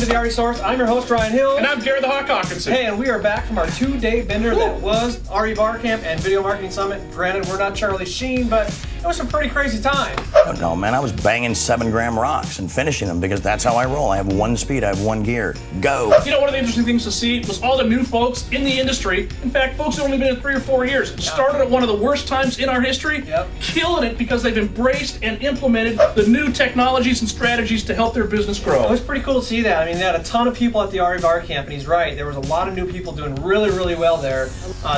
to the RE Source. I'm your host, Ryan Hill. And I'm Gary the Hawk Hawkinson. Hey, and we are back from our 2-day bender that was RE Bar Camp and Video Marketing Summit. Granted, we're not Charlie Sheen, but it was some pretty crazy time. No, man, I was banging 7-gram rocks and finishing them because that's how I roll. I have one speed, I have one gear. Go. You know, one of the interesting things to see was all the new folks in the industry. In fact, folks who've only been in 3 or 4 years started at one of the worst times in our history, killing it because they've embraced and implemented the new technologies and strategies to help their business grow. It was pretty cool to see that. I mean, they had a ton of people at the RE Bar Camp, and he's right. There was a lot of new people doing really, really well there.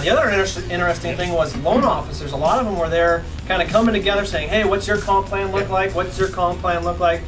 The other interesting thing was loan officers. A lot of them were there kind of coming together saying, hey, what's your comp plan look like? What's your comp plan look like?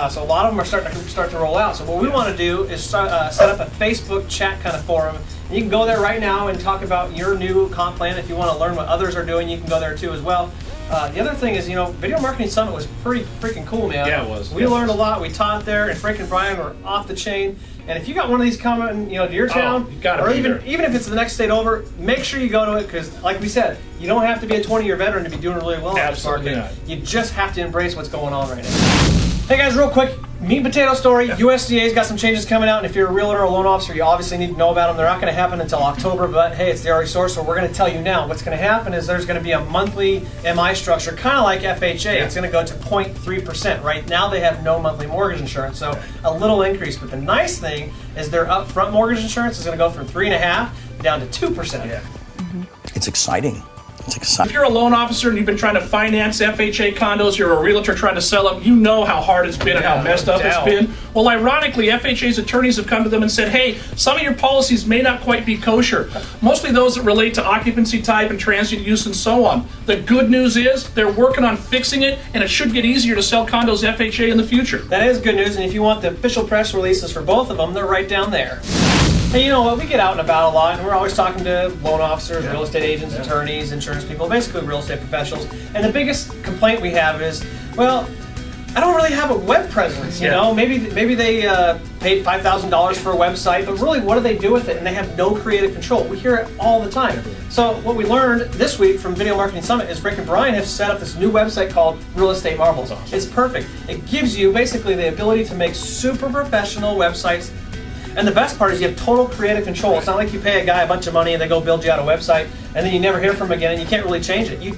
So a lot of them are starting to roll out. So what we want to do is set up a Facebook chat kind of forum. And you can go there right now and talk about your new comp plan. If you want to learn what others are doing, you can go there too as well. The other thing is, you know, Video Marketing Summit was pretty freaking cool, man. Yeah, it was. We learned a lot. We taught there, and Frank and Brian were off the chain. And if you got one of these coming, to your town, or even if it's the next state over, make sure you go to it because, like we said, you don't have to be a 20-year veteran to be doing really well in this market. You just have to embrace what's going on right now. Hey guys, real quick, meat and potato story. USDA's got some changes coming out, and if you're a realtor or a loan officer, you obviously need to know about them. They're not going to happen until October, but hey, it's the RE Source, so we're going to tell you now. What's going to happen is there's going to be a monthly MI structure, kind of like FHA. It's going to go to 0.3%. Right now, they have no monthly mortgage insurance, so a little increase. But the nice thing is their upfront mortgage insurance is going to go from 3.5% down to 2%. It's exciting. If you're a loan officer and you've been trying to finance FHA condos, you're a realtor trying to sell them, you know how hard it's been and how messed up it's been. Well, ironically, FHA's attorneys have come to them and said, hey, some of your policies may not quite be kosher, mostly those that relate to occupancy type and transient use and so on. The good news is they're working on fixing it, and it should get easier to sell condos FHA in the future. That is good news, and if you want the official press releases for both of them, they're right down there. Hey, you know what? We get out and about a lot, and we're always talking to loan officers, real estate agents, attorneys, insurance people, basically real estate professionals. And the biggest complaint we have is, well, I don't really have a web presence. You know, maybe they paid $5,000 for a website, but really, what do they do with it? And they have no creative control. We hear it all the time. So what we learned this week from Video Marketing Summit is Rick and Brian have set up this new website called Real Estate Marvels. It's perfect. It gives you basically the ability to make super professional websites. And the best part is you have total creative control. It's not like you pay a guy a bunch of money and they go build you out a website and then you never hear from them again and you can't really change it. You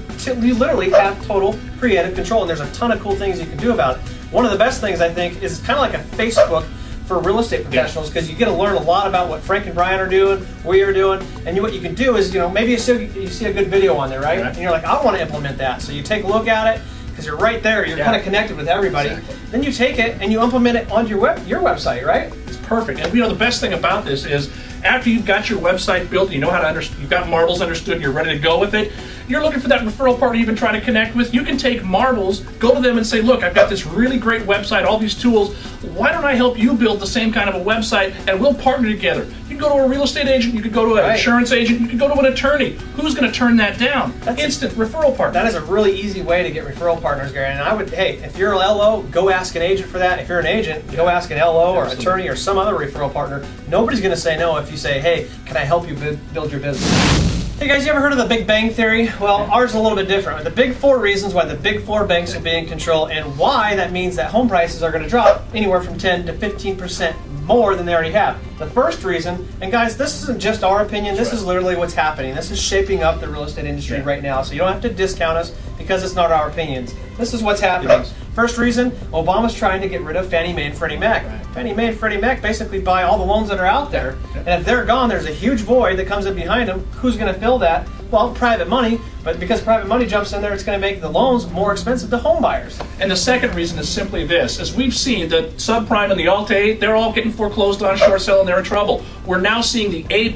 literally have total creative control, and there's a ton of cool things you can do about it. One of the best things, I think, is kind of like a Facebook for real estate professionals, because you get to learn a lot about what Frank and Brian are doing, we are doing, and what you can do is, maybe you see a good video on there, right? And you're like, I want to implement that. So you take a look at it, because you're right there, you're kind of connected with everybody. Then you take it and you implement it on your website, right? Perfect. And the best thing about this is after you've got your website built, you know how to you've got Marbles understood, and you're ready to go with it, you're looking for that referral partner you've been trying to connect with, you can take Marbles, go to them and say, look, I've got this really great website, all these tools, why don't I help you build the same kind of a website, and we'll partner together. You can go to a real estate agent, you could go to an insurance agent, you could go to an attorney. Who's going to turn that down? That's instant referral partner. That is a really easy way to get referral partners, Gary. And I would, hey, if you're an LO, go ask an agent for that. If you're an agent, go ask an LO or attorney or some other referral partner. Nobody's going to say no if you say, hey, can I help you build your business? Hey guys, you ever heard of the Big Bang Theory? Well, ours is a little bit different. The big 4 reasons why the big 4 banks will be in control, and why that means that home prices are going to drop anywhere from 10 to 15% more than they already have. The first reason, and guys, this isn't just our opinion, this is literally what's happening. This is shaping up the real estate industry right now, so you don't have to discount us because it's not our opinions. This is what's happening. First reason, Obama's trying to get rid of Fannie Mae and Freddie Mac. Fannie Mae and Freddie Mac basically buy all the loans that are out there. And if they're gone, there's a huge void that comes in behind them. Who's going to fill that? Well, private money. But because private money jumps in there, it's going to make the loans more expensive to home buyers. And the second reason is simply this. As we've seen, the subprime and the Alt-A, they're all getting foreclosed on, short sale, and they're in trouble. We're now seeing the A++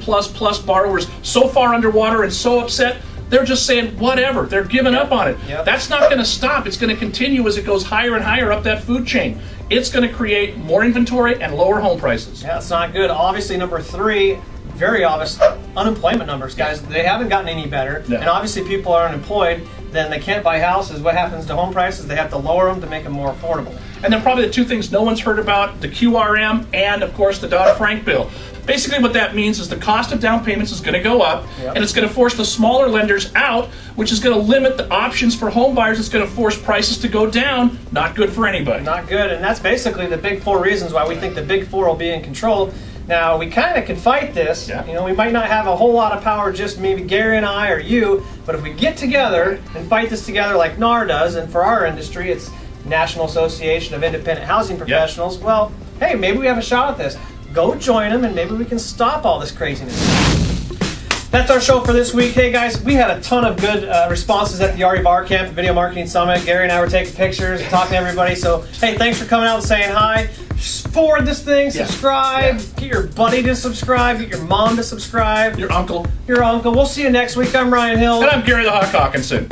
borrowers so far underwater and so upset, they're just saying whatever. They're giving up on it. That's not going to stop. It's going to continue as it goes higher and higher up that food chain. It's going to create more inventory and lower home prices. Yeah, it's not good. Obviously, number 3, very obvious, unemployment numbers, guys. They haven't gotten any better. And obviously, people are unemployed. then they can't buy houses. What happens to home prices? They have to lower them to make them more affordable. And then probably the two things no one's heard about, the QRM and, of course, the Dodd-Frank bill. Basically what that means is the cost of down payments is going to go up, and it's going to force the smaller lenders out, which is going to limit the options for home buyers. It's going to force prices to go down. Not good for anybody. Not good, and that's basically the big four reasons why we think the big four will be in control. Now, we kind of can fight this. Yeah. You know, we might not have a whole lot of power, just maybe Gary and I or you, but if we get together and fight this together like NAR does, and for our industry, it's National Association of Independent Housing Professionals, well, hey, maybe we have a shot at this. Go join them, and maybe we can stop all this craziness. That's our show for this week. Hey guys, we had a ton of good responses at the RE Bar Camp Video Marketing Summit. Gary and I were taking pictures and talking to everybody. So, hey, thanks for coming out and saying hi. Forward this thing, subscribe, get your buddy to subscribe, get your mom to subscribe. Your uncle. Your uncle. We'll see you next week. I'm Ryan Hill. And I'm Gary the Hawk Hawkinson.